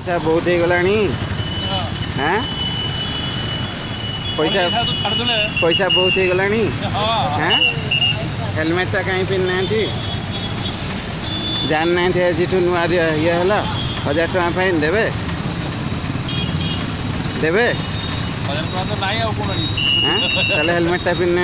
पैसा बहुत हो गलानी हाँ पैसा पैसा बहुत हो गलानी हाँ हेलमेटा कहीं पिन ना जान ना आज नुआ ये है 1000 टଙ୍କା फाइन देवे देवे 1000 टଙ୍କା तो नहीं कौन हाँ हेलमेटा पिन ना